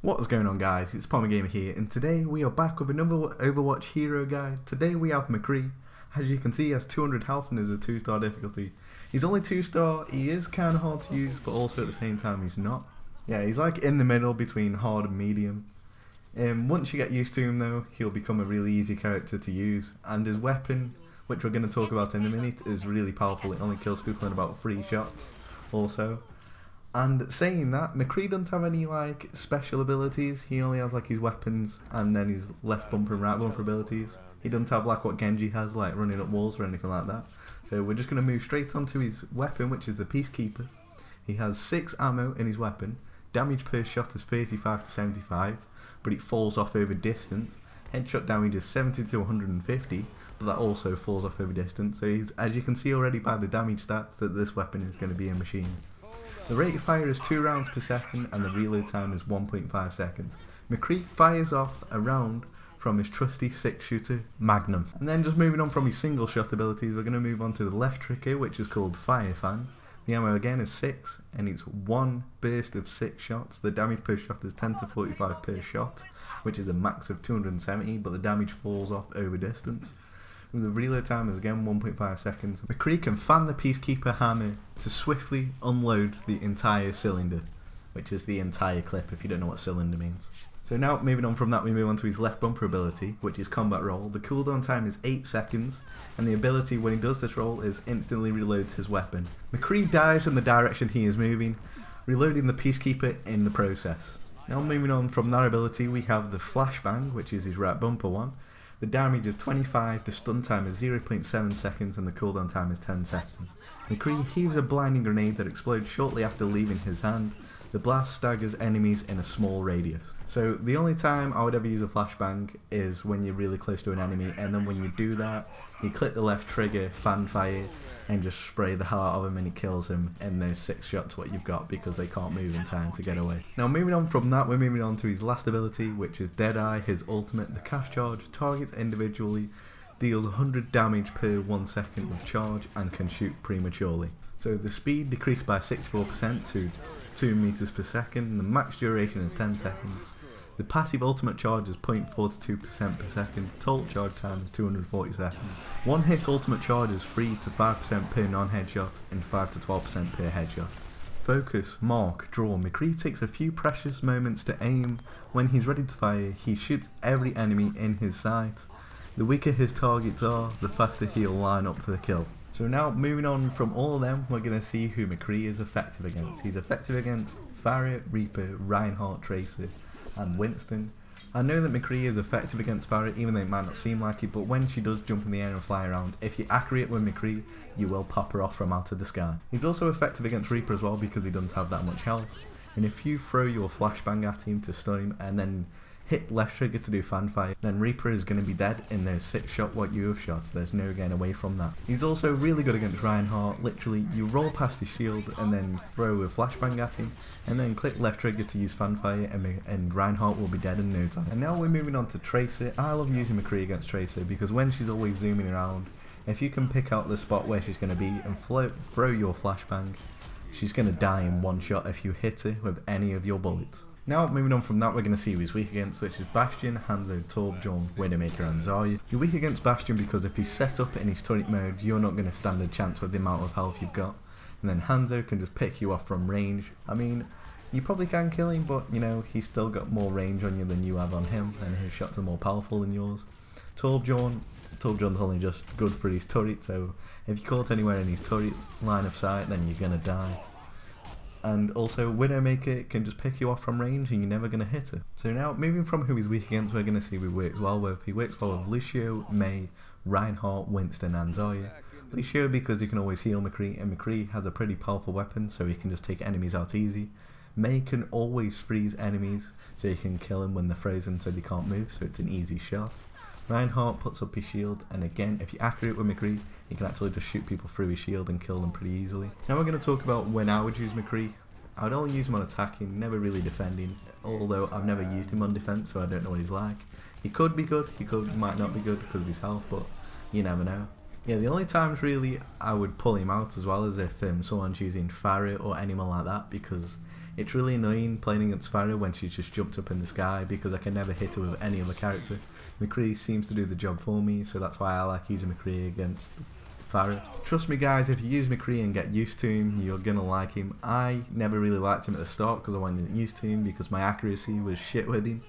What is going on, guys? It's Palmer Gamer here, and today we are back with another Overwatch hero guide. Today we have McREE. As you can see, he has 200 health and is a 2-star difficulty. He's only 2-star, he is kind of hard to use, but also at the same time he's not. Yeah, he's like in the middle between hard and medium. Once you get used to him though, he'll become a really easy character to use, and his weapon, which we're going to talk about in a minute, is really powerful. It only kills people in about 3 shots also. And saying that, McREE doesn't have any like special abilities. He only has like his weapons and then his left bumper and right bumper abilities. He doesn't have like what Genji has, like running up walls or anything like that. So we're just going to move straight onto his weapon, which is the Peacekeeper. He has 6 ammo in his weapon. Damage per shot is 35 to 75, but it falls off over distance. Headshot damage is 70 to 150, but that also falls off over distance. So he's, as you can see already by the damage stats, that this weapon is going to be a machine. The rate of fire is 2 rounds per second and the reload time is 1.5 seconds. McREE fires off a round from his trusty 6-shooter Magnum. And then just moving on from his single shot abilities, we're going to move on to the left trigger, which is called Fire Fan. The ammo again is 6 and it's 1 burst of 6 shots. The damage per shot is 10 to 45 per shot, which is a max of 270, but the damage falls off over distance. The reload time is again 1.5 seconds. McREE can fan the Peacekeeper hammer to swiftly unload the entire cylinder, which is the entire clip if you don't know what cylinder means. So now moving on from that, we move on to his left bumper ability, which is Combat Roll. The cooldown time is 8 seconds, and the ability when he does this roll is instantly reloads his weapon. McREE dives in the direction he is moving, reloading the Peacekeeper in the process. Now moving on from that ability, we have the Flashbang, which is his right bumper one. The damage is 25, the stun time is 0.7 seconds and the cooldown time is 10 seconds. McREE heaves a blinding grenade that explodes shortly after leaving his hand. The blast staggers enemies in a small radius. So the only time I would ever use a flashbang is when you're really close to an enemy, and then when you do that, you click the left trigger, fan fire, and just spray the hell out of him and it kills him in those 6 shots what you've got, because they can't move in time to get away. Now moving on from that, we're moving on to his last ability, which is Deadeye. His ultimate, the cast charge, targets individually, deals 100 damage per 1 second of charge and can shoot prematurely. So the speed decreased by 64% to 2 meters per second, the max duration is 10 seconds. The passive ultimate charge is 0.42% per second, total charge time is 240 seconds. One hit ultimate charge is 3 to 5% per non-headshot and 5 to 12% per headshot. Focus, mark, draw. McREE takes a few precious moments to aim. When he's ready to fire, he shoots every enemy in his sight. The weaker his targets are, the faster he'll line up for the kill. So now moving on from all of them, we're going to see who McREE is effective against. He's effective against Pharah, Reaper, Reinhardt, Tracer and Winston. I know that McREE is effective against Pharah, even though it might not seem like it, but when she does jump in the air and fly around, if you're accurate with McREE, you will pop her off from out of the sky. He's also effective against Reaper as well because he doesn't have that much health, and if you throw your flashbang at him to stun him and then hit left trigger to do fanfire, then Reaper is going to be dead in those 6 shot what you have shot. There's no getting away from that. He's also really good against Reinhardt. Literally, you roll past his shield and then throw a flashbang at him, and then click left trigger to use fanfire, and Reinhardt will be dead in no time. And now we're moving on to Tracer. I love using McREE against Tracer because when she's always zooming around, if you can pick out the spot where she's going to be and throw your flashbang, she's going to die in 1 shot if you hit her with any of your bullets. Now moving on from that, we're going to see who he's weak against, which is Bastion, Hanzo, Torbjorn, Widowmaker and Zarya. You're weak against Bastion because if he's set up in his turret mode, you're not going to stand a chance with the amount of health you've got. And then Hanzo can just pick you off from range. I mean, you probably can kill him, but you know, he's still got more range on you than you have on him, and his shots are more powerful than yours. Torbjorn's only just good for his turret, so if you're caught anywhere in his turret line of sight, then you're going to die. And also Widowmaker can just pick you off from range and you're never going to hit her. So now moving from who he's weak against, we're going to see who he works well with. He works well with Lucio, Mei, Reinhardt, Winston and Zarya. Lucio because he can always heal McREE, and McREE has a pretty powerful weapon so he can just take enemies out easy. Mei can always freeze enemies so you can kill them when they're frozen so they can't move, so it's an easy shot. Reinhardt puts up his shield, and again, if you're accurate with McREE, you can actually just shoot people through his shield and kill them pretty easily. Now we're going to talk about when I would use McREE. I would only use him on attacking, never really defending, although I've never used him on defense, so I don't know what he's like. He could be good, he might not be good because of his health, but you never know. Yeah, the only times really I would pull him out as well is if someone's using Farah or anyone like that, because it's really annoying playing against Farah when she's just jumped up in the sky, because I can never hit her with any other character. McREE seems to do the job for me, so that's why I like using McREE against Farah. Trust me guys, if you use McREE and get used to him, you're gonna like him. I never really liked him at the start because I wasn't used to him, because my accuracy was shit with him.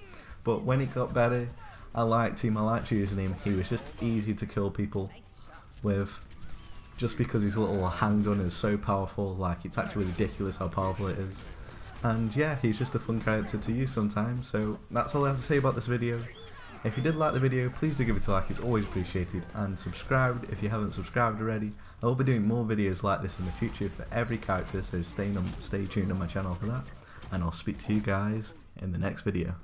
But when it got better, I liked him, I liked using him. He was just easy to kill people with, just because his little handgun is so powerful. Like, it's actually ridiculous how powerful it is. And yeah, he's just a fun character to use sometimes. So that's all I have to say about this video. If you did like the video, please do give it a like, it's always appreciated, and subscribe if you haven't subscribed already. I will be doing more videos like this in the future for every character, so stay tuned on my channel for that, and I'll speak to you guys in the next video.